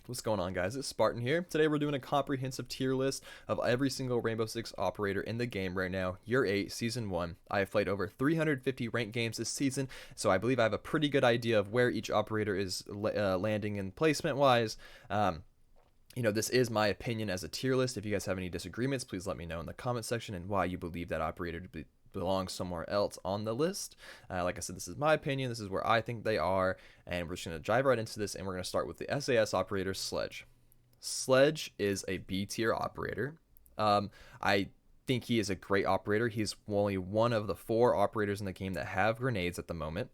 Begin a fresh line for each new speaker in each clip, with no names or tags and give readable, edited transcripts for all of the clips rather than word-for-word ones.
What's going on, guys? It's Spartan here. Today we're doing a comprehensive tier list of every single Rainbow Six operator in the game right now, Year 8, Season 1. I have played over 350 ranked games this season, so I believe I have a pretty good idea of where each operator is landing in placement-wise. This is my opinion as a tier list. If you guys have any disagreements, please let me know in the comment section and why you believe that operator to belongs somewhere else on the list. Like I said, this is my opinion. This is where I think they are, and we're just going to dive right into this, and we're going to start with the SAS operator, Sledge. Sledge is a B tier operator. I think he is a great operator. He's only one of the 4 operators in the game that have grenades at the moment.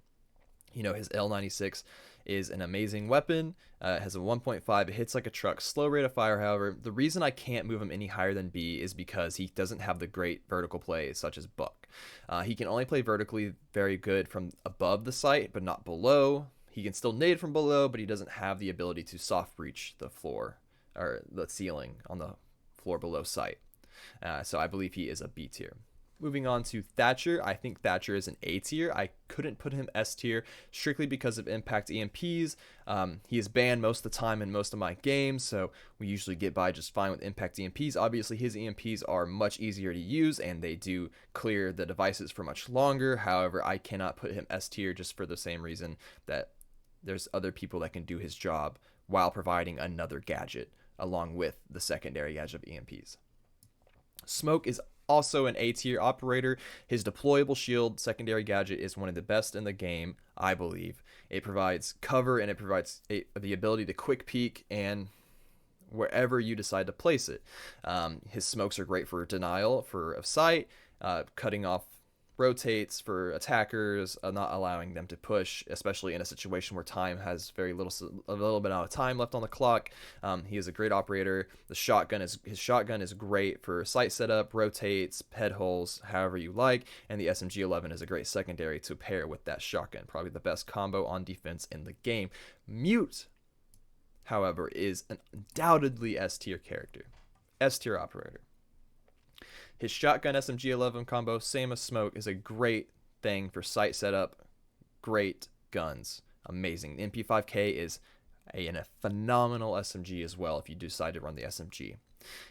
His L96 is an amazing weapon. Has a 1.5. It hits like a truck. Slow rate of fire, however. The reason I can't move him any higher than B is because he doesn't have the great vertical plays such as Buck. He can only play vertically very good from above the site, but not below. He can still nade from below, but he doesn't have the ability to soft breach the floor or the ceiling on the floor below site. So I believe he is a B tier. Moving on to Thatcher, I think Thatcher is an A tier. I couldn't put him S tier strictly because of impact EMPs. He is banned most of the time in most of my games, so we usually get by just fine with impact EMPs. Obviously, his EMPs are much easier to use, and they do clear the devices for much longer. However, I cannot put him S tier just for the same reason that there's other people that can do his job while providing another gadget along with the secondary gadget of EMPs. Smoke is also an A tier operator. His deployable shield secondary gadget is one of the best in the game, I believe. It provides cover and it provides the ability to quick peek and wherever you decide to place it. His smokes are great for denial of sight, cutting off rotates for attackers, not allowing them to push, especially in a situation where time has a little bit of time left on the clock. He is a great operator. His shotgun is great for sight setup, rotates, head holes, however you like, and the SMG-11 is a great secondary to pair with that shotgun. Probably the best combo on defense in the game. Mute, however, is an undoubtedly S tier character, S tier operator. His shotgun SMG-11 combo, same as Smoke, is a great thing for sight setup. Great guns. Amazing. The MP5K is a phenomenal SMG as well if you decide to run the SMG.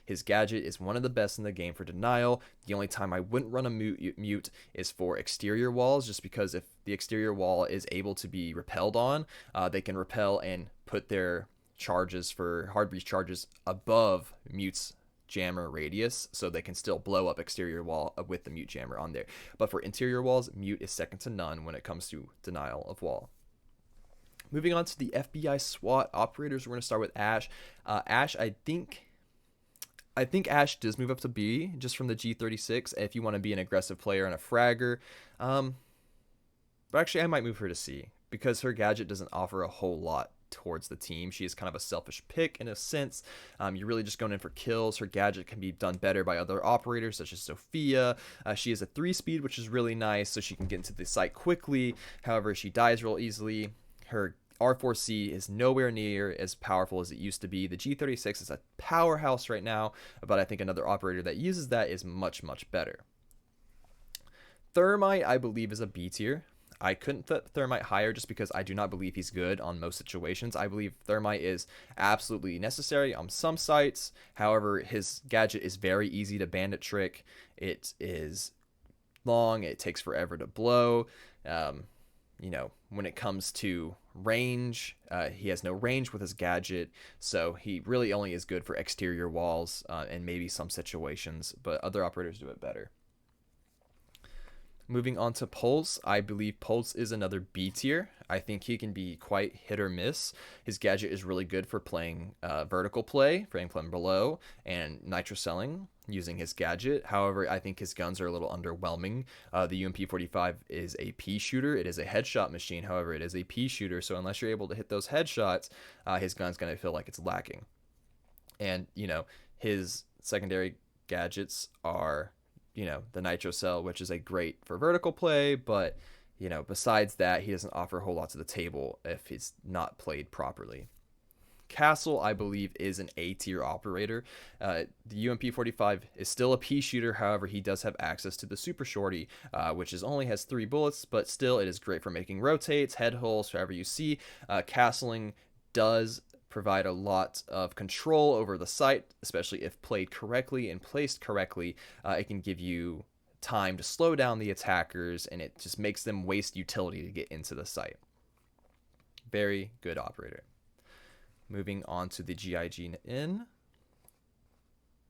His gadget is one of the best in the game for denial. The only time I wouldn't run a mute is for exterior walls, just because if the exterior wall is able to be repelled on, they can repel and put their charges for hard breach charges above mute's jammer radius, so they can still blow up exterior wall with the mute jammer on there. But for interior walls, mute is second to none when it comes to denial of wall. Moving on to the FBI SWAT operators, we're going to start with Ash. Ash, I think Ash does move up to B just from the G36 if you want to be an aggressive player and a fragger. But actually, I might move her to C because her gadget doesn't offer a whole lot towards the team. She is kind of a selfish pick in a sense. You're really just going in for kills. Her gadget can be done better by other operators such as Sophia. She is a 3-speed, which is really nice, so she can get into the site quickly. However, she dies real easily. Her R4C is nowhere near as powerful as it used to be. The G36 is a powerhouse right now, but I think another operator that uses that is much, much better. Thermite, I believe, is a B tier. I couldn't put Thermite higher just because I do not believe he's good on most situations. I believe Thermite is absolutely necessary on some sites. However, his gadget is very easy to bandit trick. It is long. It takes forever to blow. When it comes to range, he has no range with his gadget, so he really only is good for exterior walls and maybe some situations, but other operators do it better. Moving on to Pulse, I believe Pulse is another B tier. I think he can be quite hit or miss. His gadget is really good for playing vertical play, playing from below, and nitro selling using his gadget. However, I think his guns are a little underwhelming. The UMP45 is a P shooter. It is a headshot machine. However, it is a P shooter, so unless you're able to hit those headshots, his gun's going to feel like it's lacking. And, his secondary gadgets are the nitro cell, which is a great for vertical play, but besides that, he doesn't offer a whole lot to the table if he's not played properly. Castle, I believe, is an A tier operator. The UMP45 is still a P shooter. However, he does have access to the Super Shorty, which only has 3 bullets, but still it is great for making rotates, head holes, wherever you see. Castling does provide a lot of control over the site, especially if played correctly and placed correctly. It can give you time to slow down the attackers, and it just makes them waste utility to get into the site. Very good operator. Moving on to the GIGN,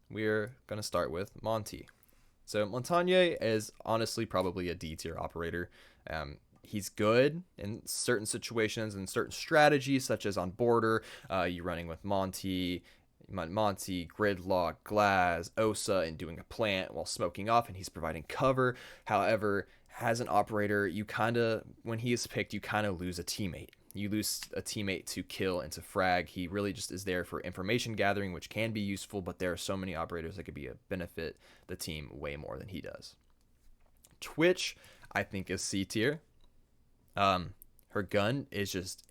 we're going to start with Monty. So Montagne is honestly probably a D tier operator. He's good in certain situations and certain strategies, such as on border, you running with Monty, Gridlock, Glaz, Osa, and doing a plant while smoking off, and he's providing cover. However, as an operator, when he is picked, you kind of lose a teammate. You lose a teammate to kill and to frag. He really just is there for information gathering, which can be useful, but there are so many operators that could benefit the team way more than he does. Twitch, I think, is C tier. Her gun is just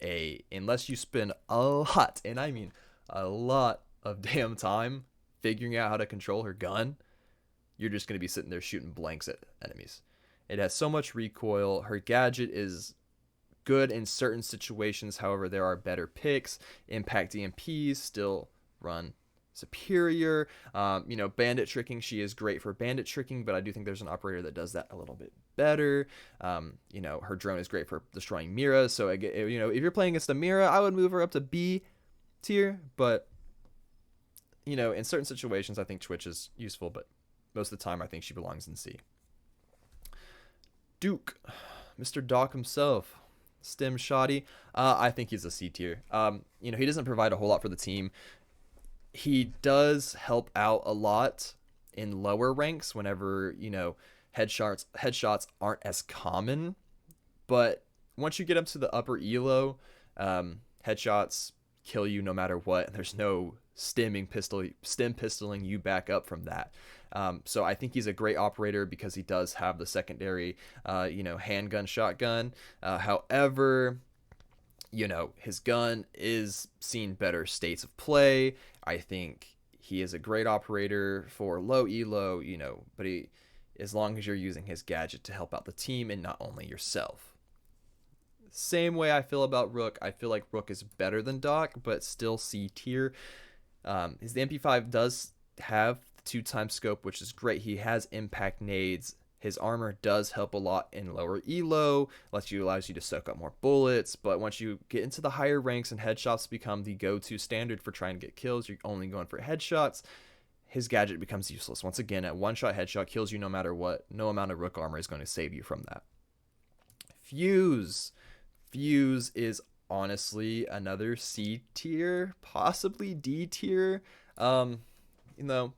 unless you spend a lot, and I mean a lot of damn time figuring out how to control her gun, you're just going to be sitting there shooting blanks at enemies. It has so much recoil. Her gadget is good in certain situations. However, there are better picks. Impact EMPs still run superior. Bandit tricking, she is great for bandit tricking, but I do think there's an operator that does that a little bit better. Her drone is great for destroying Mira. So if you're playing against a Mira, I would move her up to B tier, but in certain situations, I think Twitch is useful, but most of the time, I think she belongs in C. Duke, Mr. Doc himself, Stim Shoddy, I think he's a C tier. He doesn't provide a whole lot for the team. He does help out a lot in lower ranks whenever, headshots aren't as common. But once you get up to the upper elo, headshots kill you no matter what. And there's no stim pistoling you back up from that. So I think he's a great operator because he does have the secondary, handgun, shotgun. However, his gun is seen better states of play. I think he is a great operator for low elo, but as long as you're using his gadget to help out the team and not only yourself. Same way I feel about Rook. I feel like Rook is better than Doc, but still C tier. The MP5 does have 2x scope, which is great. He has impact nades. His armor does help a lot in lower elo, allows you to soak up more bullets, but once you get into the higher ranks and headshots become the go-to standard for trying to get kills, you're only going for headshots, his gadget becomes useless. Once again, a one-shot headshot kills you no matter what. No amount of Rook armor is going to save you from that. Fuse is honestly another C tier, possibly D tier.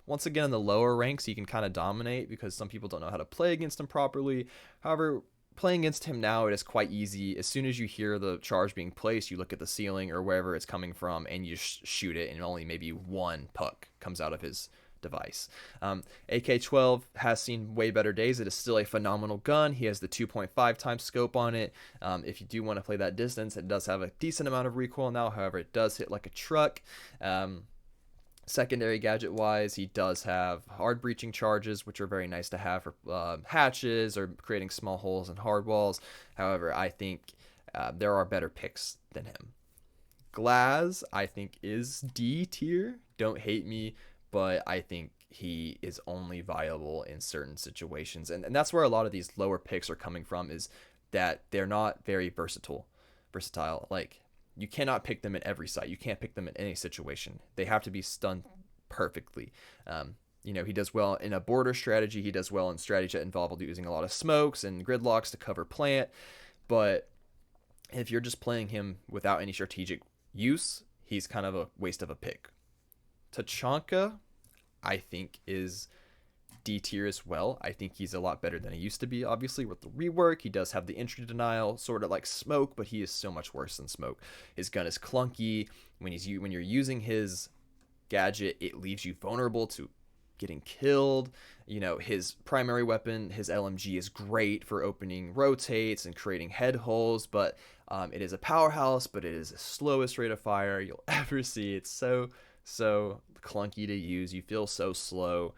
Once again, in the lower ranks, you can kind of dominate because some people don't know how to play against him properly. However, playing against him now, it is quite easy. As soon as you hear the charge being placed, you look at the ceiling or wherever it's coming from and you shoot it, and only maybe one puck comes out of his device. AK-12 has seen way better days. It is still a phenomenal gun. He has the 2.5x scope on it. If you do want to play that distance, it does have a decent amount of recoil now. However, it does hit like a truck. Secondary gadget wise, he does have hard breaching charges, which are very nice to have for hatches or creating small holes in hard walls. However, I think there are better picks than him. Glaz, I think, is D tier. Don't hate me, but I think he is only viable in certain situations. And that's where a lot of these lower picks are coming from, is that they're not very versatile. Like, you cannot pick them in every site. You can't pick them in any situation. They have to be stunned perfectly. He does well in a border strategy. He does well in strategies that involve using a lot of smokes and gridlocks to cover plant. But if you're just playing him without any strategic use, he's kind of a waste of a pick. Tachanka, I think, is D tier as well. I think he's a lot better than he used to be. Obviously, with the rework, he does have the entry denial, sort of like Smoke, but he is so much worse than Smoke. His gun is clunky. When you're using his gadget, it leaves you vulnerable to getting killed. His primary weapon, his LMG, is great for opening rotates and creating head holes, but it is a powerhouse, but it is the slowest rate of fire you'll ever see. It's so clunky to use. You feel so slow.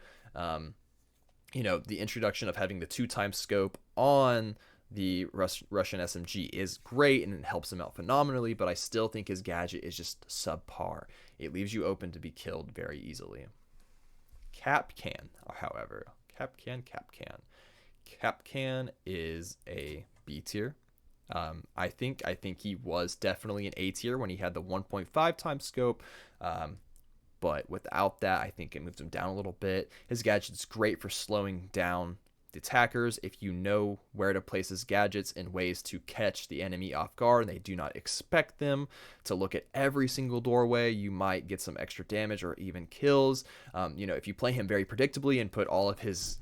The introduction of having the 2x scope on the Russian SMG is great and it helps him out phenomenally, but I still think his gadget is just subpar. It leaves you open to be killed very easily. Kapkan, however, Kapkan is a B tier. I think he was definitely an A tier when he had the 1.5 times scope. But without that, I think it moved him down a little bit. His gadget's great for slowing down the attackers if you know where to place his gadgets in ways to catch the enemy off guard and they do not expect them to look at every single doorway. You might get some extra damage or even kills. If you play him very predictably and put all of his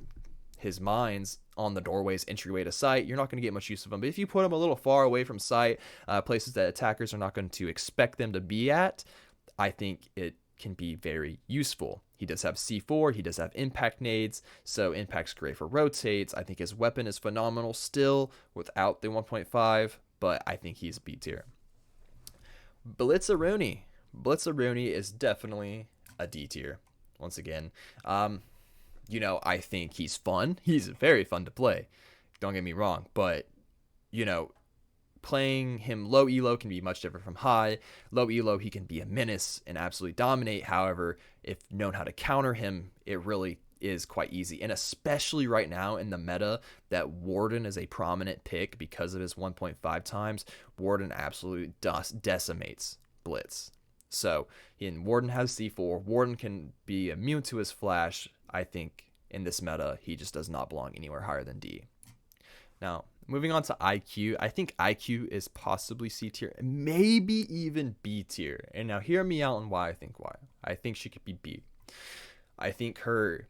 mines on the doorway's entryway to sight, you're not going to get much use of them. But if you put them a little far away from sight, places that attackers are not going to expect them to be at, I think it can be very useful. He does have C4, he does have impact nades, so impact's great for rotates. I think his weapon is phenomenal still without the 1.5, but I think he's B tier. Blitzaroni is definitely a D tier. Once again, I think he's fun. He's very fun to play. Don't get me wrong, but playing him low elo can be much different from high. Low elo, he can be a menace and absolutely dominate. However, if known how to counter him, it really is quite easy. And especially right now in the meta that Warden is a prominent pick because of his 1.5 times, Warden absolutely decimates Blitz. So Warden has C4. Warden can be immune to his flash. I think in this meta, he just does not belong anywhere higher than D. Now, moving on to IQ, I think IQ is possibly C tier, maybe even B tier. And now hear me out on why. I think she could be B. I think her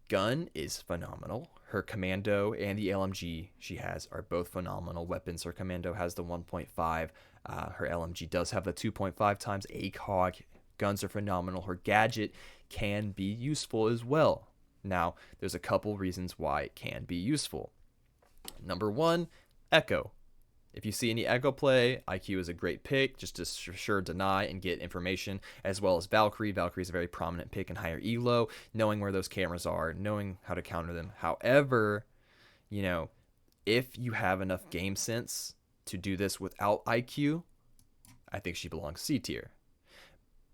gun is phenomenal. Her commando and the LMG she has are both phenomenal weapons. Her commando has the 1.5. Her LMG does have the 2.5 times ACOG. Guns are phenomenal. Her gadget can be useful as well. Now, there's a couple reasons why it can be useful. Number one, Echo. If you see any Echo play, IQ is a great pick just to sure deny and get information, as well as Valkyrie. Valkyrie is a very prominent pick in higher elo, knowing where those cameras are, knowing how to counter them. However, if you have enough game sense to do this without IQ, I think she belongs C tier.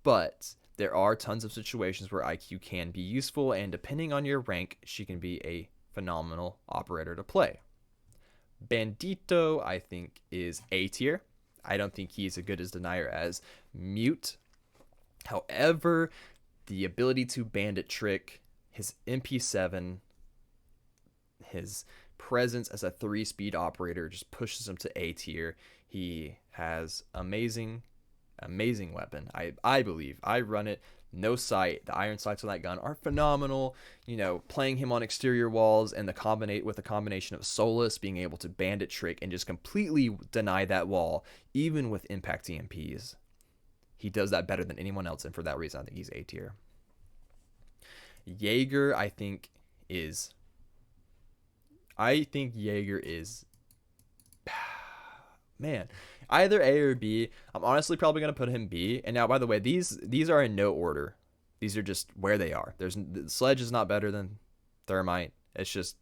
But there are tons of situations where IQ can be useful, and depending on your rank, she can be a phenomenal operator to play. Bandito, I think, is A tier. I don't think he's as good as Denier as Mute. However, the ability to bandit trick, his MP7, his presence as a 3-speed operator just pushes him to A tier. He has amazing weapon. I believe. I run it. No sight. The iron sights on that gun are phenomenal. Playing him on exterior walls and with a combination of Solus being able to bandit trick and just completely deny that wall, even with impact EMPs. He does that better than anyone else, and for that reason, I think he's A tier. Jaeger, I think Jaeger is man, either A or B. I'm honestly probably going to put him B. And now, by the way, these are in no order. These are just where they are. The Sledge is not better than Thermite. It's just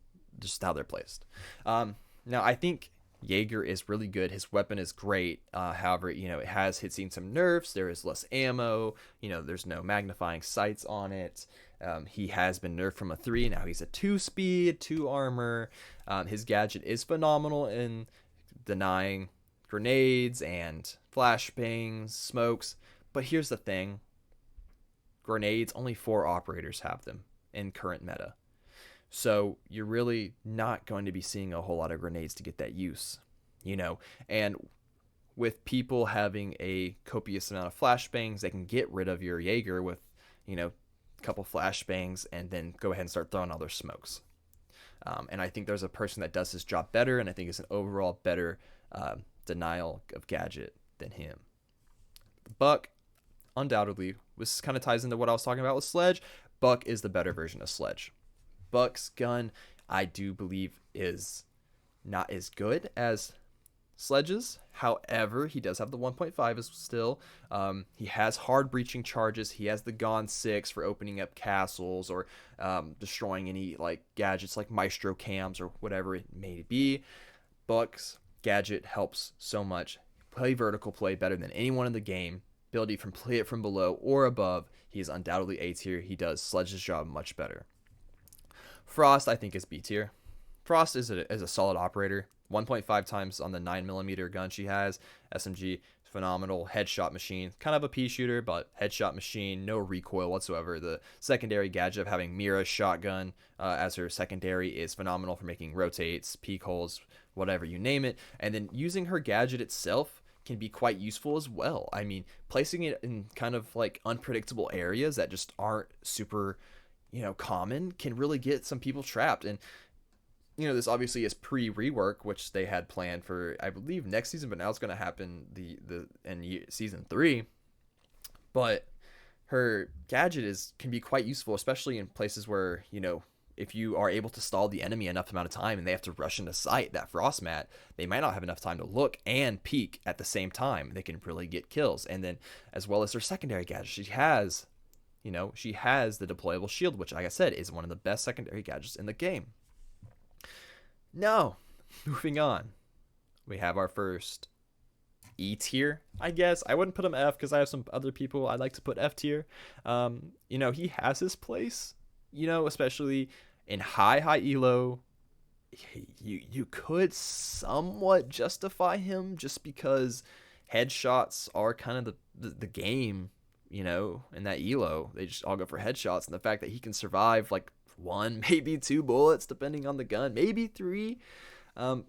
how they're placed. Now, I think Jaeger is really good. His weapon is great. However, it has seen some nerfs. There is less ammo. There's no magnifying sights on it. He has been nerfed from a 3. Now he's a 2-speed, 2 armor. His gadget is phenomenal in denying grenades and flashbangs, smokes. But here's the thing. Grenades, only 4 operators have them in current meta. So you're really not going to be seeing a whole lot of grenades to get that use. And with people having a copious amount of flashbangs, they can get rid of your Jaeger with, a couple flashbangs and then go ahead and start throwing all their smokes. And I think there's a person that does his job better, and I think it's an overall better denial of gadget than him. Buck, undoubtedly, this kind of ties into what I was talking about with Sledge. Buck is the better version of Sledge. Buck's gun, I do believe, is not as good as Sledge's. However, he does have the 1.5 still. He has hard breaching charges. He has the Gon 6 for opening up castles or destroying any gadgets like Maestro cams or whatever it may be. Buck's gadget helps so much. Play vertical play better than anyone in the game. Ability from play it from below or above. He is undoubtedly A tier. He does Sledge's job much better. Frost, I think, is B tier. Frost is a solid operator. 1.5 times on the 9mm gun she has. SMG, phenomenal. Headshot machine. Kind of a pea shooter, but headshot machine. No recoil whatsoever. The secondary gadget of having Mira's shotgun as her secondary is phenomenal for making rotates, peek holes, whatever, you name it. And then using her gadget itself can be quite useful as well. I mean, placing it in kind of like unpredictable areas that just aren't super, common can really get some people trapped. And this obviously is pre-rework, which they had planned for, I believe, next season, but now it's going to happen in season 3. But her gadget can be quite useful, especially in places where, if you are able to stall the enemy enough amount of time and they have to rush into sight, that Frost mat, they might not have enough time to look and peek at the same time. They can really get kills. And then, as well as her secondary gadget, she has the deployable shield, which, like I said, is one of the best secondary gadgets in the game. Now, moving on, we have our first E tier, I guess. I wouldn't put him F because I have some other people I'd like to put F tier. He has his place, especially in high elo. You could somewhat justify him just because headshots are kind of the game, in that elo. They just all go for headshots, and the fact that he can survive like 1, maybe 2 bullets depending on the gun, maybe 3, it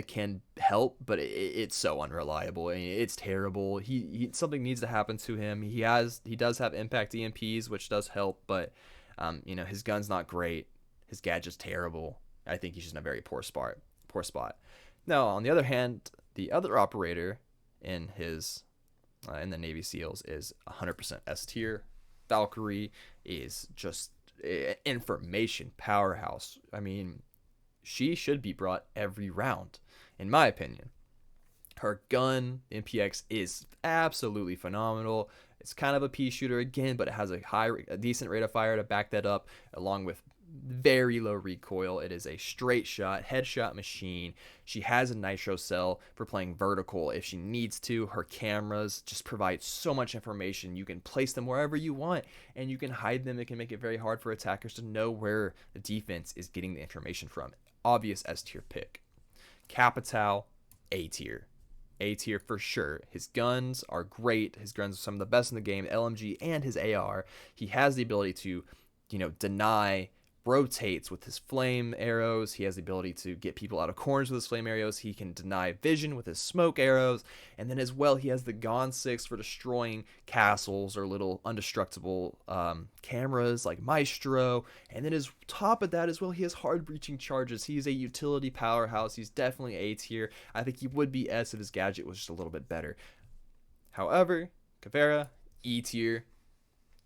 can help, but it's so unreliable. I mean, it's terrible. He something needs to happen to him. He does have impact EMPs, which does help, but his gun's not great. His gadget's terrible. I think he's just in a very poor spot. Now, on the other hand, the other operator in the Navy SEALs is 100% S tier. Valkyrie is just information powerhouse. I mean, she should be brought every round, in my opinion. Her gun, MPX, is absolutely phenomenal. It's kind of a pea shooter again, but it has a decent rate of fire to back that up, along with very low recoil. It is a straight shot, headshot machine. She has a nitro cell for playing vertical if she needs to. Her cameras just provide so much information. You can place them wherever you want, and you can hide them. It can make it very hard for attackers to know where the defense is getting the information from. Obvious S tier pick. Capitao, A tier. A tier for sure. His guns are great. His guns are some of the best in the game. LMG and his AR. He has the ability to, deny rotates with his flame arrows. He has the ability to get people out of corners with his flame arrows. He can deny vision with his smoke arrows. And then as well, he has the Gon 6 for destroying castles or little undestructible cameras like Maestro. And then as top of that as well, he has hard breaching charges. He's a utility powerhouse. He's definitely A tier. I think he would be S if his gadget was just a little bit better. However, Caveira, E tier.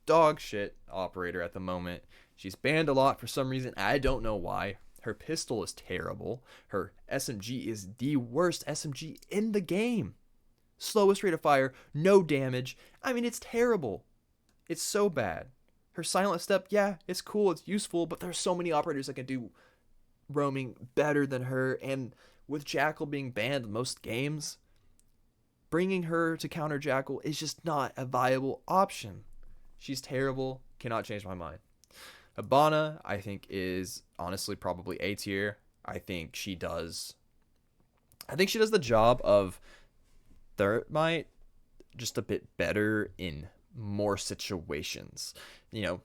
Dog shit operator at the moment. She's banned a lot for some reason. I don't know why. Her pistol is terrible. Her SMG is the worst SMG in the game. Slowest rate of fire, no damage. I mean, it's terrible. It's so bad. Her silent step, yeah, it's cool, it's useful, but there's so many operators that can do roaming better than her. And with Jackal being banned in most games, bringing her to counter Jackal is just not a viable option. She's terrible. Cannot change my mind. Hibana, I think, is honestly probably A tier. I think she does the job of Thermite just a bit better in more situations.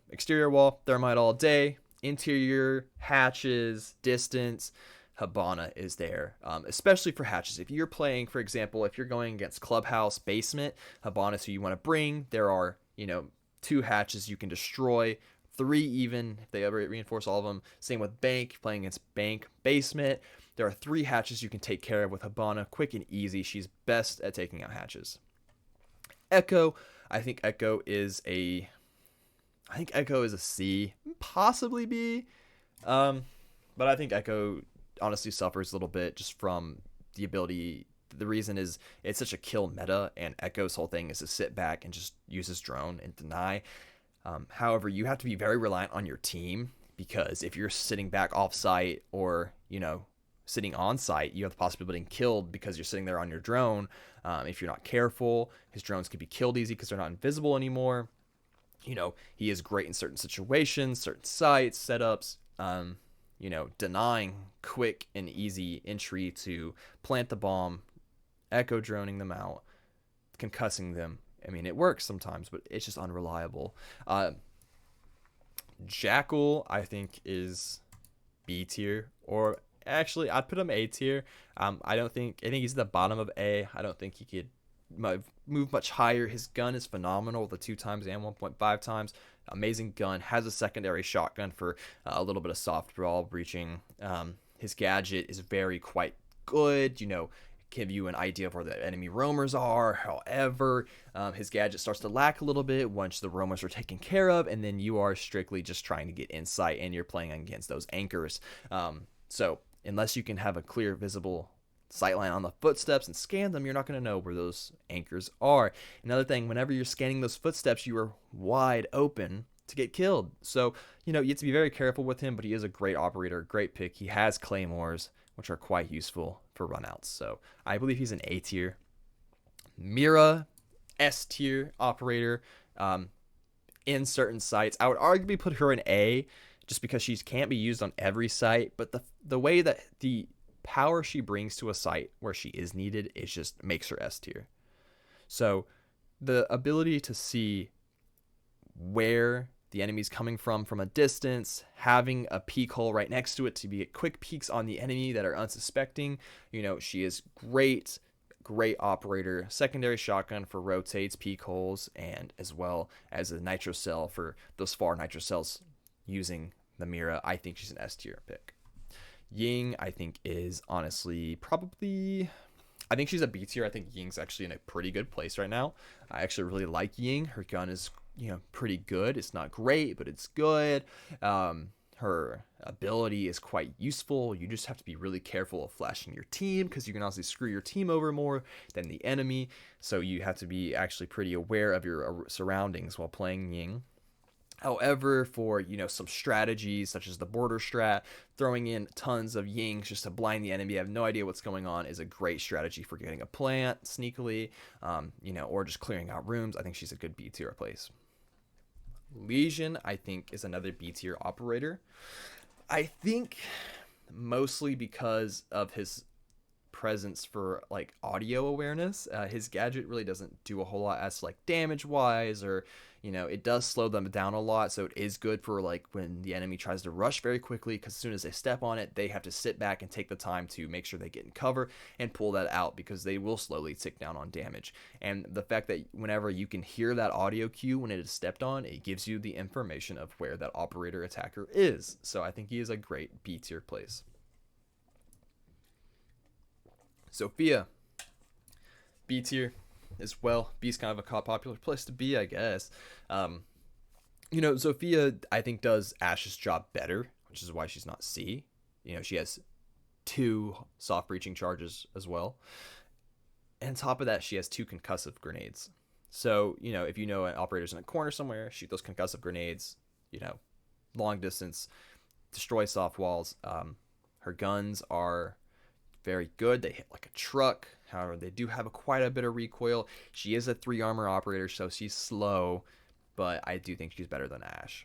Exterior wall, Thermite all day. Interior, hatches, distance, Hibana is there, especially for hatches. If you're playing, for example, if you're going against Clubhouse Basement, Hibana is who you want to bring. There are, 2 hatches you can destroy. 3 even, if they ever reinforce all of them. Same with Bank, playing against Bank Basement. There are 3 hatches you can take care of with Hibana, quick and easy. She's best at taking out hatches. Echo, I think Echo is a C, possibly B. But I think Echo honestly suffers a little bit just from the ability. The reason is it's such a kill meta, and Echo's whole thing is to sit back and just use his drone and deny. However, you have to be very reliant on your team, because if you're sitting back off site or, sitting on site, you have the possibility of being killed because you're sitting there on your drone. If you're not careful, his drones could be killed easy because they're not invisible anymore. He is great in certain situations, certain sites, setups, denying quick and easy entry to plant the bomb, echo droning them out, concussing them. I mean, it works sometimes, but it's just unreliable. Jackal, I think, is B tier, or actually, I'd put him A tier. I think he's at the bottom of A. I don't think he could move much higher. His gun is phenomenal, the 2 times and 1.5 times. Amazing gun. Has a secondary shotgun for a little bit of soft brawl breaching. His gadget is quite good. Give you an idea of where the enemy roamers are. However, his gadget starts to lack a little bit once the roamers are taken care of, and then you are strictly just trying to get insight, and you're playing against those anchors. So unless you can have a clear, visible sightline on the footsteps and scan them, you're not going to know where those anchors are. Another thing, whenever you're scanning those footsteps, you are wide open to get killed. So, you have to be very careful with him, but he is a great operator, great pick. He has claymores, which are quite useful for runouts. So I believe he's an A tier. Mira, S tier operator. In certain sites, I would arguably put her in A, just because she can't be used on every site. But the way that the power she brings to a site where she is needed, it just makes her S tier. So the ability to see where the enemy's coming from a distance, having a peek hole right next to it to get quick peeks on the enemy that are unsuspecting. She is great operator. Secondary shotgun for rotates, peek holes, and as well as a nitro cell for those far nitro cells using the Mira. I think she's an S tier pick. Ying, I think, is honestly I think she's a B tier. I think Ying's actually in a pretty good place right now. I actually really like Ying. Her gun is pretty good. It's not great, but it's good. Her ability is quite useful. You just have to be really careful of flashing your team, because you can also screw your team over more than the enemy. So you have to be actually pretty aware of your surroundings while playing Ying. However, for some strategies such as the border strat, throwing in tons of Yings just to blind the enemy, have no idea what's going on, is a great strategy for getting a plant sneakily, or just clearing out rooms. I think she's a good B tier place. Lesion, I think, is another B tier operator. I think mostly because of his presence for audio awareness. His gadget really doesn't do a whole lot as damage wise, or it does slow them down a lot, so it is good for when the enemy tries to rush very quickly, because as soon as they step on it, they have to sit back and take the time to make sure they get in cover and pull that out, because they will slowly tick down on damage. And the fact that whenever you can hear that audio cue when it is stepped on, it gives you the information of where that operator attacker is. So I think he is a great B tier place. Sophia, B tier as well. B's kind of a popular place to be, I guess. Sophia, I think, does Ash's job better, which is why she's not C. She has 2 soft breaching charges as well. And on top of that, she has 2 concussive grenades. So, if an operator's in a corner somewhere, shoot those concussive grenades, long distance, destroy soft walls. Her guns are very good. They hit like a truck. However, they do have quite a bit of recoil. She is a 3 armor operator, so she's slow, but I do think she's better than Ash.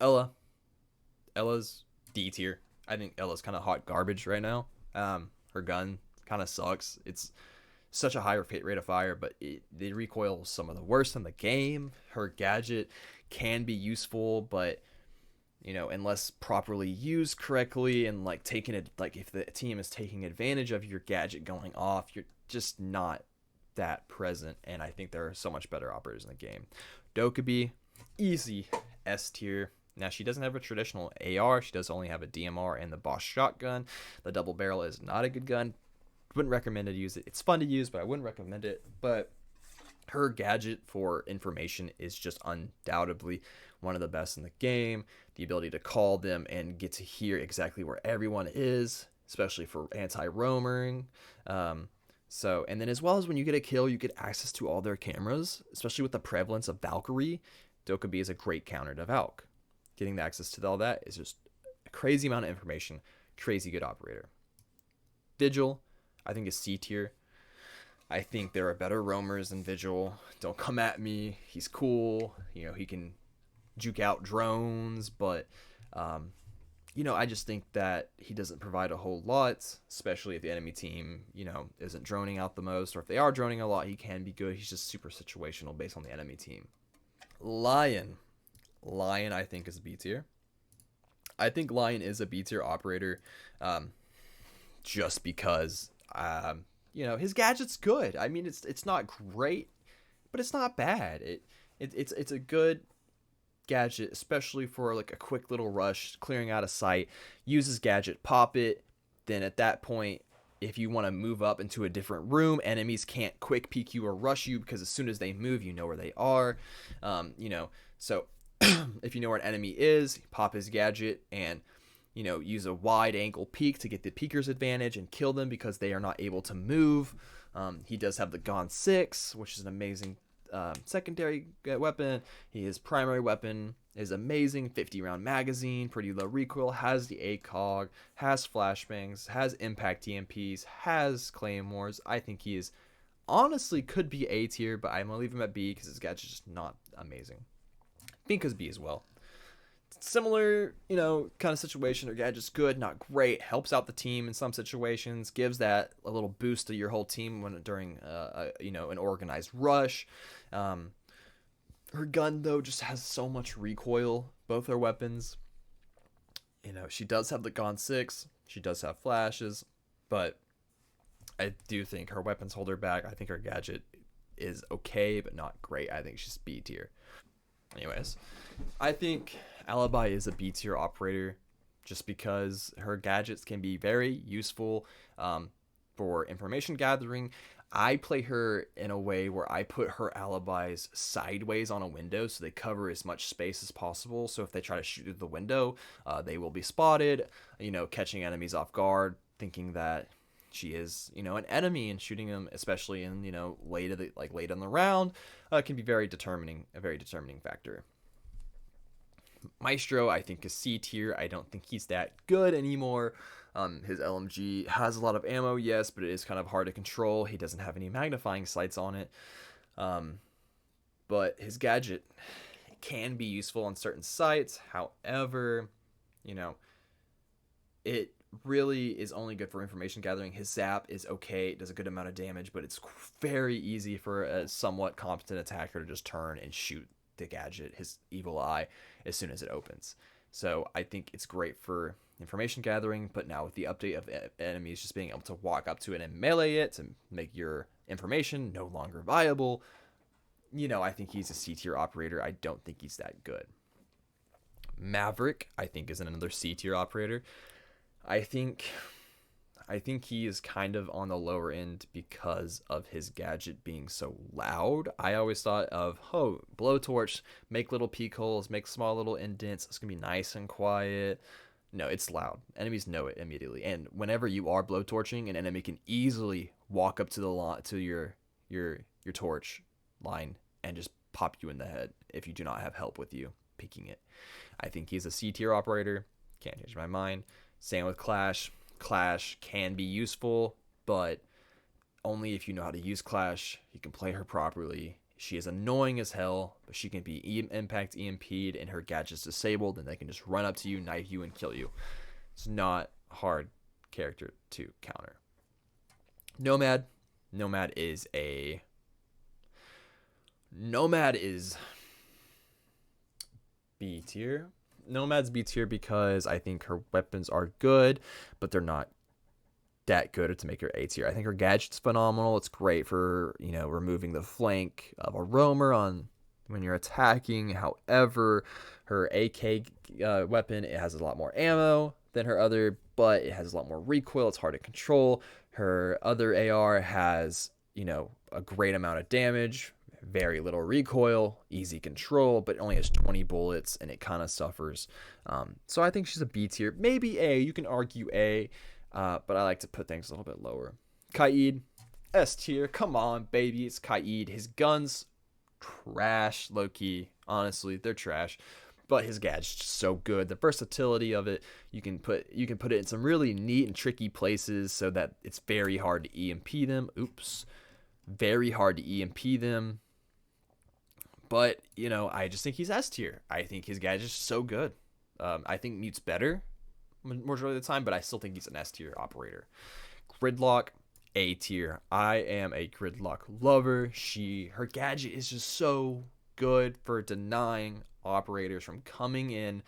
Ella's D tier. I think Ella's kind of hot garbage right now. Her gun kind of sucks. It's such a high rate of fire, but the recoil is some of the worst in the game. Her gadget can be useful, but unless properly used correctly and taking it, if the team is taking advantage of your gadget going off, you're just not that present. And I think there are so much better operators in the game. Dokkaebi, easy S tier. Now, she doesn't have a traditional AR. She does only have a DMR and the Bosch shotgun. The double barrel is not a good gun. Wouldn't recommend to use it. It's fun to use, but I wouldn't recommend it. But her gadget for information is just undoubtedly one of the best in the game. The ability to call them and get to hear exactly where everyone is, especially for anti-roaming. And then as well as when you get a kill, you get access to all their cameras, especially with the prevalence of Valkyrie. Dokkaebi is a great counter to Valk. Getting the access to all that is just a crazy amount of information, crazy good operator. Vigil, I think is C tier. I think there are better roamers than Vigil. Don't come at me. He's cool. He can juke out drones, but I just think that he doesn't provide a whole lot, especially if the enemy team, isn't droning out the most, or if they are droning a lot, he can be good. He's just super situational based on the enemy team. Lion, I think is B tier. I think Lion is a B tier operator, just because his gadget's good. I mean, it's not great, but it's not bad. It's a good gadget, especially for like a quick little rush, clearing out a site. Use his gadget, pop it. Then at that point, if you want to move up into a different room, enemies can't quick peek you or rush you because as soon as they move, you know where they are. So if you know where an enemy is, pop his gadget and use a wide angle peek to get the peeker's advantage and kill them because they are not able to move. He does have the Gon 6, which is an amazing secondary weapon. His primary weapon is amazing, 50 round magazine, pretty low recoil, has the ACOG, has flashbangs, has impact EMPs, has claymores. I think he is honestly could be A tier, but I'm gonna leave him at B because his gadget's just not amazing. Because B as well. Similar, kind of situation. Her gadget's good, not great. Helps out the team in some situations. Gives that a little boost to your whole team during an organized rush. Her gun though just has so much recoil. Both her weapons. She does have the Gon 6. She does have flashes, but I do think her weapons hold her back. I think her gadget is okay, but not great. I think she's B tier. Anyways, I think Alibi is a B tier operator just because her gadgets can be very useful for information gathering. I play her in a way where I put her alibis sideways on a window so they cover as much space as possible. So if they try to shoot through the window, they will be spotted, catching enemies off guard, thinking that she is, an enemy, and shooting them, especially in, late in the round, can be a very determining factor. Maestro, I think, is C tier. I don't think he's that good anymore. His LMG has a lot of ammo, yes, but it is kind of hard to control. He doesn't have any magnifying sights on it. But his gadget can be useful on certain sites. However, it really is only good for information gathering. His zap is okay. It does a good amount of damage, but it's very easy for a somewhat competent attacker to just turn and shoot the gadget, his evil eye, as soon as it opens. So I think it's great for information gathering, but now with the update of enemies just being able to walk up to it and melee it to make your information no longer viable, I think he's a C tier operator. I don't think he's that good. Maverick, I think, is another C tier operator. I think he is kind of on the lower end because of his gadget being so loud. I always thought of, blowtorch, make little peek holes, make small little indents. It's going to be nice and quiet. No, it's loud. Enemies know it immediately. And whenever you are blowtorching, an enemy can easily walk up to your torch line and just pop you in the head if you do not have help with you peeking it. I think he's a C tier operator. Can't change my mind. Same with Clash. Clash can be useful, but only if you know how to use Clash. You can play her properly. She is annoying as hell, but she can be impact EMP'd and her gadget's disabled, and they can just run up to you, knife you, and kill you. It's not a hard character to counter. Nomad is B tier. Nomad's B tier because I think her weapons are good, but they're not that good to make her A tier. I think her gadget's phenomenal. It's great for, removing the flank of a roamer when you're attacking. However, her AK weapon, it has a lot more ammo than her other, but it has a lot more recoil. It's hard to control. Her other AR has, a great amount of damage, very little recoil, easy control, but it only has 20 bullets and it kind of suffers. So I think she's a B tier, maybe A. You can argue A, but I like to put things a little bit lower. Kaid, S tier. Come on, baby, it's Kaid. His guns, trash, low key. Honestly, they're trash. but his gadget's just so good. The versatility of it, you can put it in some really neat and tricky places so that it's very hard to EMP them. Very hard to EMP them. But I just think he's S tier. I think his gadget's so good. I think Mute's better majority of the time, but I still think he's an S tier operator. Gridlock, A tier. I am a Gridlock lover. Her gadget is just so good for denying operators from coming in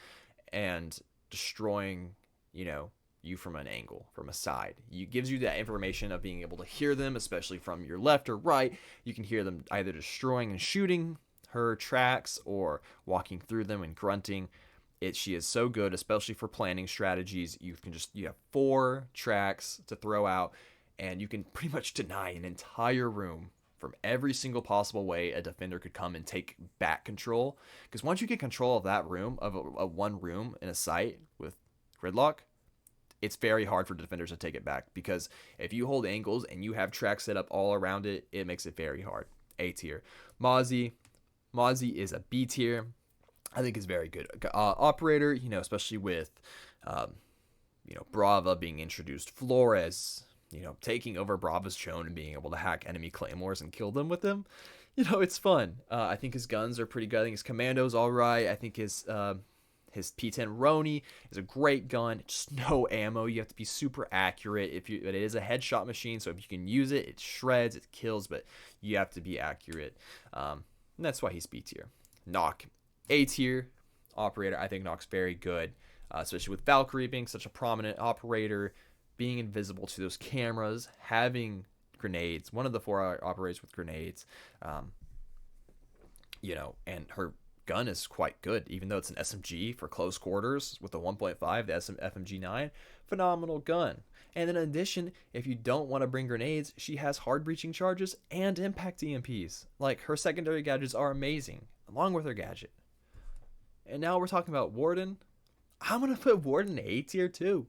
and destroying, you from an angle, from a side. It gives you that information of being able to hear them, especially from your left or right. You can hear them either destroying and shooting her tracks or walking through them and grunting. She is so good, especially for planning strategies. You have 4 tracks to throw out, and you can pretty much deny an entire room from every single possible way a defender could come and take back control. Because once you get control of that room, of a one room in a site with Gridlock, it's very hard for defenders to take it back. Because if you hold angles and you have tracks set up all around it, it makes it very hard. A tier. Mozzie is a B tier. I think is very good operator, especially with, Brava being introduced, Flores, taking over Brava's Chone and being able to hack enemy claymores and kill them with them. It's fun. I think his guns are pretty good. I think his commando's all right. I think his P10 Roni is a great gun. Just no ammo. You have to be super accurate. It is a headshot machine, so if you can use it, it shreds, it kills, but you have to be accurate. And that's why he's B tier. Knock, A tier operator. I think Knock's very good, especially with Valkyrie being such a prominent operator, being invisible to those cameras, having grenades. One of the 4 operators with grenades, and her gun is quite good, even though it's an SMG for close quarters with the 1.5, the FMG9. Phenomenal gun. And in addition, if you don't want to bring grenades, she has hard breaching charges and impact EMPs. Like, her secondary gadgets are amazing, along with her gadget. And now we're talking about Warden. I'm going to put Warden A tier too.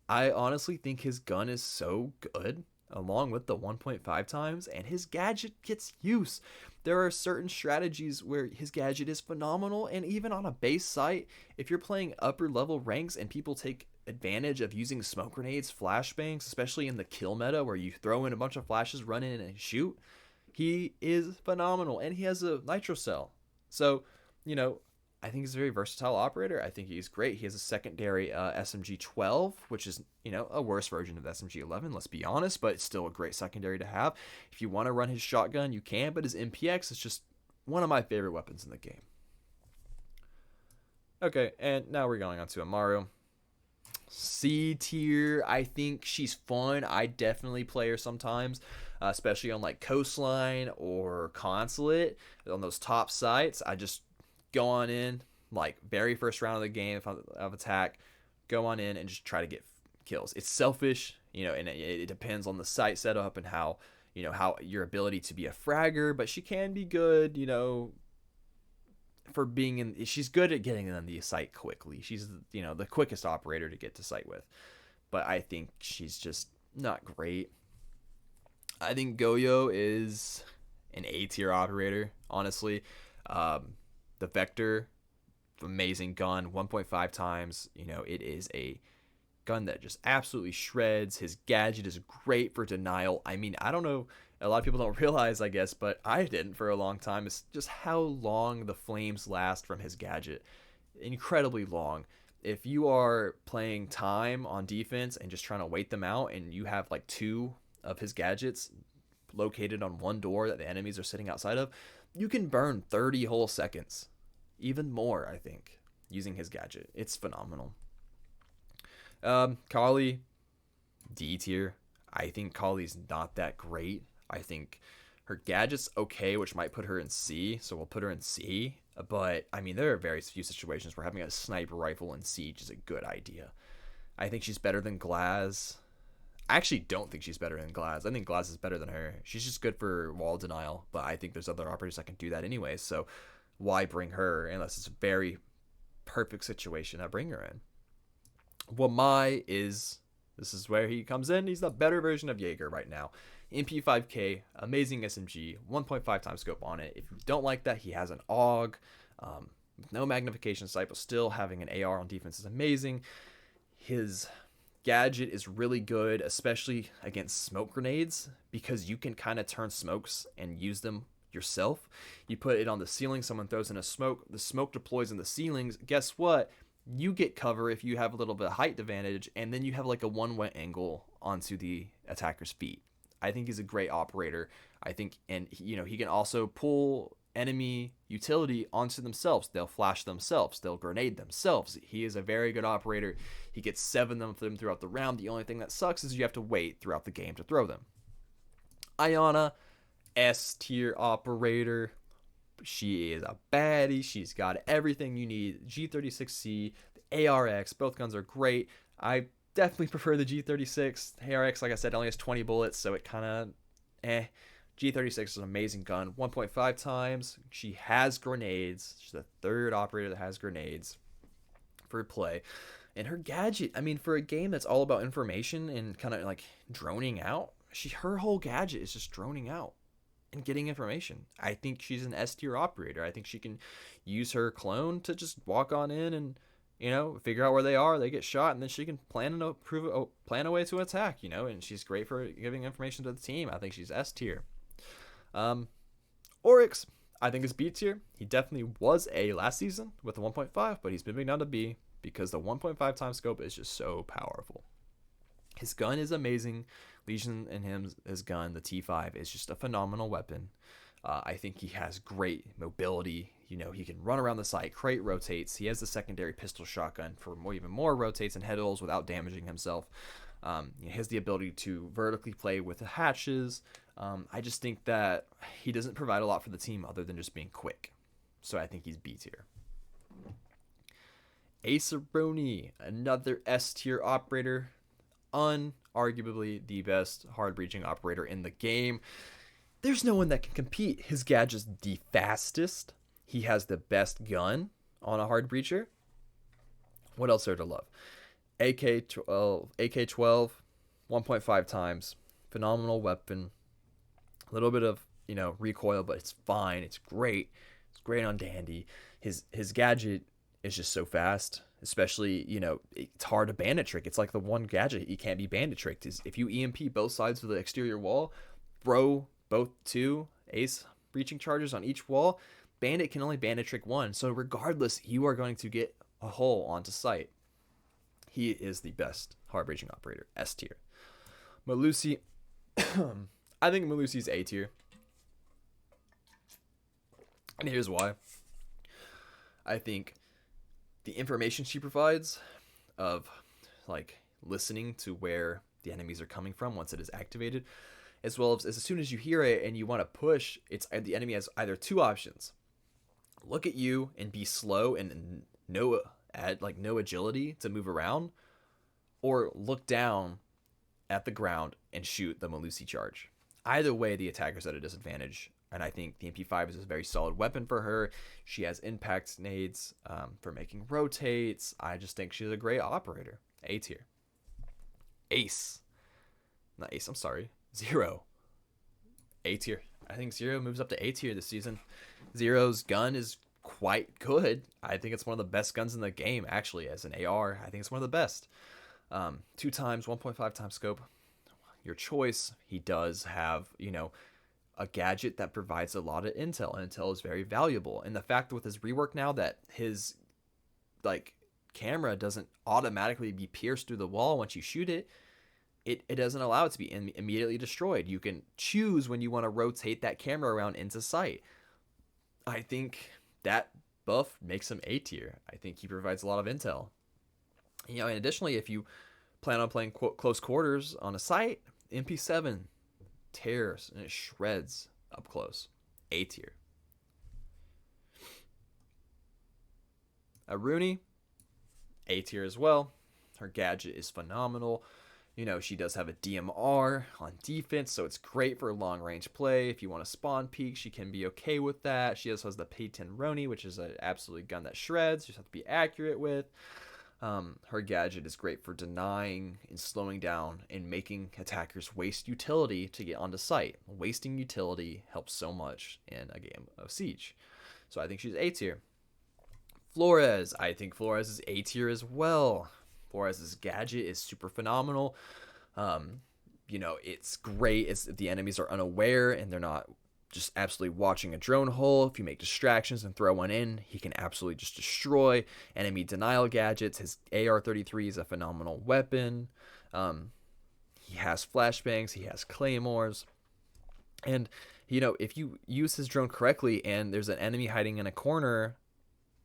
I honestly think his gun is so good, along with the 1.5 times, and his gadget gets use. There are certain strategies where his gadget is phenomenal, and even on a base site, if you're playing upper level ranks and people take advantage of using smoke grenades, flashbangs, especially in the kill meta where you throw in a bunch of flashes, run in and shoot, he is phenomenal, and he has a nitro cell. So, I think he's a very versatile operator. I think he's great. He has a secondary SMG 12, which is, a worse version of SMG 11, let's be honest, but it's still a great secondary to have. If you want to run his shotgun, you can, but his MPX is just one of my favorite weapons in the game. Okay, and now we're going on to Amaru. C tier. I think she's fun. I definitely play her sometimes, especially on like Coastline or Consulate, on those top sites. I just go on in, like, very first round of the game of attack, go on in and just try to get kills. It's selfish, and it depends on the site setup and how your ability to be a fragger, but she can be good, for being in. She's good at getting on the site quickly. She's, the quickest operator to get to site with, but I think she's just not great. I think Goyo is an A tier operator, honestly. The Vector, amazing gun, 1.5 times. It is a gun that just absolutely shreds. His gadget is great for denial. I mean, I don't know, a lot of people don't realize, I guess, but I didn't for a long time. It's just how long the flames last from his gadget. Incredibly long. If you are playing time on defense and just trying to wait them out, and you have like 2 of his gadgets located on one door that the enemies are sitting outside of, you can burn 30 whole seconds, even more, I think, using his gadget. It's phenomenal. Kali, D tier. I think Kali's not that great. I think her gadget's okay, which might put her in C, so we'll put her in C. But, I mean, there are very few situations where having a sniper rifle in Siege is a good idea. I think she's better than Glaz. I actually don't think she's better than Glaz. I think Glaz is better than her. She's just good for wall denial, but I think there's other operators that can do that anyway, so why bring her unless it's a very perfect situation to bring her in? Wamai this is where he comes in. He's the better version of Jaeger right now. MP5K, amazing SMG, 1.5 times scope on it. If you don't like that, he has an AUG. no magnification sight, but still having an AR on defense is amazing. His gadget is really good, especially against smoke grenades, because you can kind of turn smokes and use them yourself. You put it on the ceiling, someone throws in a smoke, the smoke deploys in the ceilings. Guess what? You get cover if you have a little bit of height advantage, and then you have like a one-way angle onto the attacker's feet. I think he's a great operator. I think, and he can also pull enemy utility onto themselves. They'll flash themselves. They'll grenade themselves. He is a very good operator. He gets 7 of them throughout the round. The only thing that sucks is you have to wait throughout the game to throw them. Iana, S tier operator. She is a baddie. She's got everything you need. G36C, the ARX, both guns are great. I definitely prefer the G36. ARX, like I said, only has 20 bullets, so it kind of G36 is an amazing gun. 1.5 times. She has grenades. She's the 3rd operator that has grenades for play. And her gadget, I mean, for a game that's all about information and kind of like droning out, her whole gadget is just droning out and getting information. I think she's an S tier operator. I think she can use her clone to just walk on in and figure out where they are. They get shot, and then she can plan a way to attack. And she's great for giving information to the team. I think she's S tier. Oryx, I think is B tier. He definitely was A last season with the 1.5, but he's been moving down to B because the 1.5 times scope is just so powerful. His gun is amazing. Legion and his gun, the T5, is just a phenomenal weapon. I think he has great mobility. He can run around the site, crate rotates. He has the secondary pistol shotgun for even more rotates and head rolls without damaging himself. He has the ability to vertically play with the hatches. I just think that he doesn't provide a lot for the team other than just being quick. So I think he's B tier. Aceroni, another S tier operator. Unarguably the best hard breaching operator in the game. There's no one that can compete. His gadget's the fastest. He has the best gun on a hard breacher. What else are to love? AK-12, 1.5 times. Phenomenal weapon. A little bit of, recoil, but it's fine. It's great. It's great on Dandy. His gadget is just so fast. Especially, it's hard to bandit trick. It's like the one gadget he can't be bandit tricked. Is if you EMP both sides of the exterior wall, throw both 2 ace breaching charges on each wall, bandit can only bandit trick 1. So regardless, you are going to get a hole onto site. He is the best hard breaching operator, S tier. Melusi, I think Melusi's A tier. And here's why. I think the information she provides of like listening to where the enemies are coming from once it is activated, as well as soon as you hear it and you want to push, the enemy has either 2 options: look at you and be slow and no agility to move around, or look down at the ground and shoot the Melusi charge. Either way, the attacker's at a disadvantage, and I think the MP5 is a very solid weapon for her. She has impact nades for making rotates. I just think she's a great operator. A tier. Ace. Not Ace, I'm sorry. Zero. A tier. I think Zero moves up to A tier this season. Zero's gun is quite good. I think it's one of the best guns in the game, actually, as an AR. I think it's one of the best. 2 times, 1.5 times scope. Your choice. He does have, a gadget that provides a lot of intel, and intel is very valuable. And the fact with his rework now that his camera doesn't automatically be pierced through the wall once you shoot it, it doesn't allow it to be immediately destroyed. You can choose when you want to rotate that camera around into sight. I think that buff makes him A tier. I think he provides a lot of intel. And additionally, if you plan on playing close quarters on a site, MP7 tears and it shreds up close. A tier. Aruni, A tier as well. Her gadget is phenomenal. She does have a DMR on defense, so it's great for long range play. If you want to spawn peek, she can be okay with that. She also has the P10 Roni, which is an absolute gun that shreds. You just have to be accurate with. Her gadget is great for denying and slowing down and making attackers waste utility to get onto site. Wasting utility helps so much in a game of Siege. So I think she's A tier. Flores. I think Flores is A tier as well. Flores' gadget is super phenomenal. Um, it's great. It's if the enemies are unaware and they're not just absolutely watching a drone hole. If you make distractions and throw one in, he can absolutely just destroy enemy denial gadgets. His AR-33 is a phenomenal weapon. Um, he has flashbangs. He has claymores. And, if you use his drone correctly and there's an enemy hiding in a corner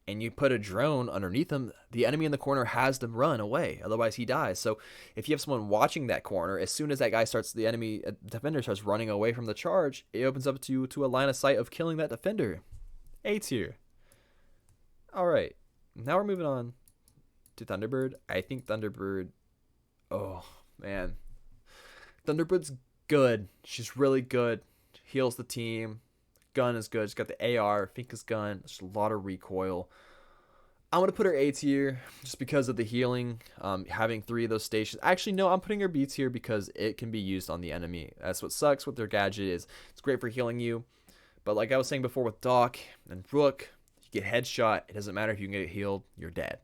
and you put a drone underneath him, the enemy in the corner has to run away. Otherwise, he dies. So if you have someone watching that corner, as soon as that guy starts, the enemy defender starts running away from the charge, it opens up to a line of sight of killing that defender. A tier. All right. Now we're moving on to Thunderbird. I think Thunderbird, oh, man. Thunderbird's good. She's really good. Heals the team. Gun is good. She's got the AR, Finka's gun. There's a lot of recoil. I'm going to put her A tier just because of the healing. Having 3 of those stations. Actually, no, I'm putting her B tier because it can be used on the enemy. That's what sucks with their gadget is it's great for healing you. But like I was saying before with Doc and Rook, you get headshot. It doesn't matter if you can get healed. You're dead.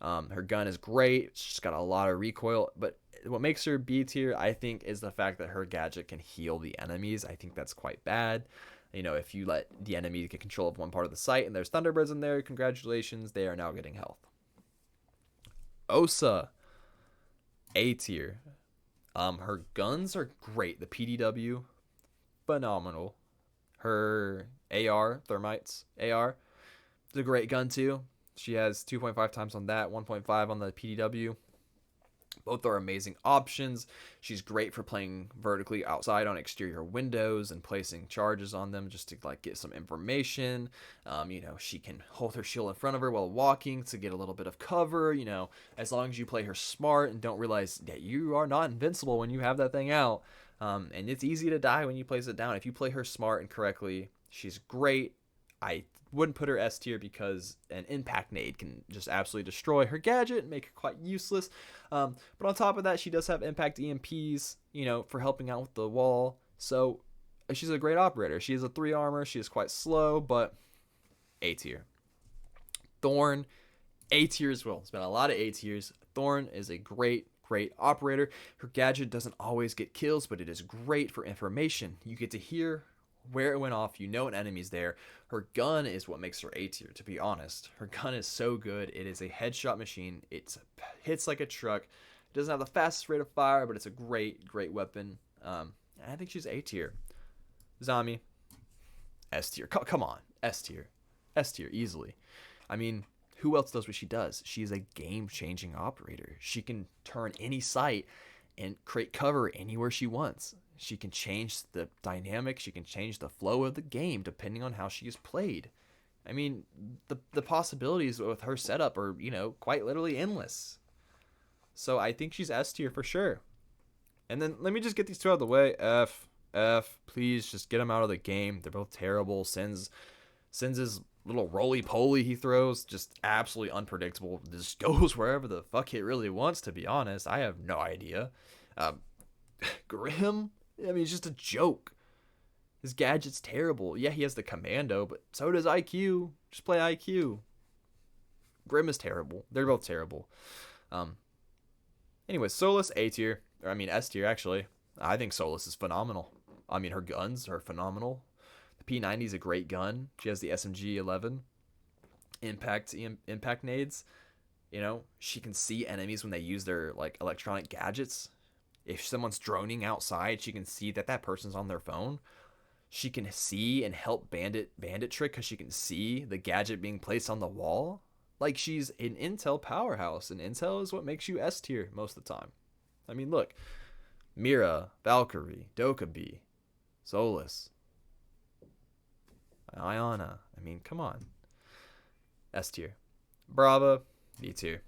Her gun is great. She's got a lot of recoil. But what makes her B tier, I think, is the fact that her gadget can heal the enemies. I think that's quite bad. If you let the enemy get control of one part of the site and there's Thunderbirds in there, congratulations, they are now getting health. Osa, A tier. Her guns are great. The PDW, phenomenal. Her AR, Thermites AR, is a great gun too. She has 2.5 times on that, 1.5 on the PDW. Both are amazing options. She's great for playing vertically outside on exterior windows and placing charges on them just to get some information. She can hold her shield in front of her while walking to get a little bit of cover. As long as you play her smart and don't realize that you are not invincible when you have that thing out. And it's easy to die when you place it down. If you play her smart and correctly, she's great. I wouldn't put her S tier because an impact nade can just absolutely destroy her gadget and make her quite useless. But on top of that, she does have impact EMPs, for helping out with the wall. So she's a great operator. She has a 3 armor. She is quite slow, but A tier. Thorn, A tier as well. It's been a lot of A tiers. Thorn is a great operator. Her gadget doesn't always get kills, but it is great for information. You get to hear where it went off. An enemy's there. Her gun is what makes her A tier, to be honest. Her gun is so good. It is a headshot machine. It hits like a truck. It doesn't have the fastest rate of fire, but it's a great weapon. I think she's A tier. Zami, S tier. Come on, S tier. S tier, easily. I mean, who else does what she does? She's a game-changing operator. She can turn any site and create cover anywhere she wants. She can change the dynamic. She can change the flow of the game depending on how she is played. I mean, the possibilities with her setup are, quite literally endless. So I think she's S tier for sure. And then let me just get these 2 out of the way. F, please just get them out of the game. They're both terrible. Sins his little roly-poly he throws, just absolutely unpredictable. Just goes wherever the fuck it really wants, to be honest. I have no idea. Grim, I mean, it's just a joke. His gadget's terrible. Yeah, he has the commando, but so does IQ. Just play IQ. Grim is terrible. They're both terrible. Anyway, Solus, A tier. S tier, actually. I think Solus is phenomenal. Her guns are phenomenal. The P90 is a great gun. She has the SMG-11. Impact nades. She can see enemies when they use their, electronic gadgets. If someone's droning outside, she can see that person's on their phone. She can see and help bandit trick because she can see the gadget being placed on the wall. She's an intel powerhouse, and intel is what makes you S tier most of the time. Look, Mira, Valkyrie, Dokkaebi, Solus, Iana. Come on. S tier. Brava, B tier.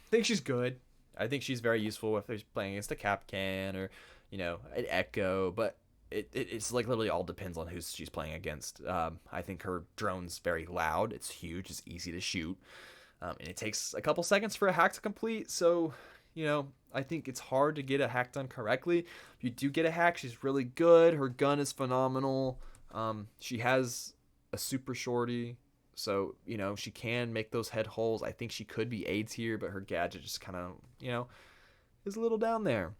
I think she's good. I think she's very useful if they're playing against a Kapkan or, an Echo, but it's literally all depends on who she's playing against. I think her drone's very loud. It's huge. It's easy to shoot. And it takes a couple seconds for a hack to complete. So, I think it's hard to get a hack done correctly. If you do get a hack, she's really good. Her gun is phenomenal. She has a super shorty. So, she can make those head holes. I think she could be A tier, but her gadget just kind of, is a little down there.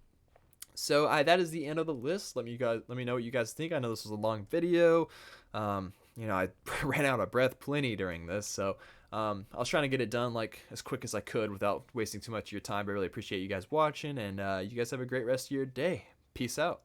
So that is the end of the list. Let me know what you guys think. I know this was a long video. I ran out of breath plenty during this, so I was trying to get it done like as quick as I could without wasting too much of your time. But I really appreciate you guys watching, and you guys have a great rest of your day. Peace out.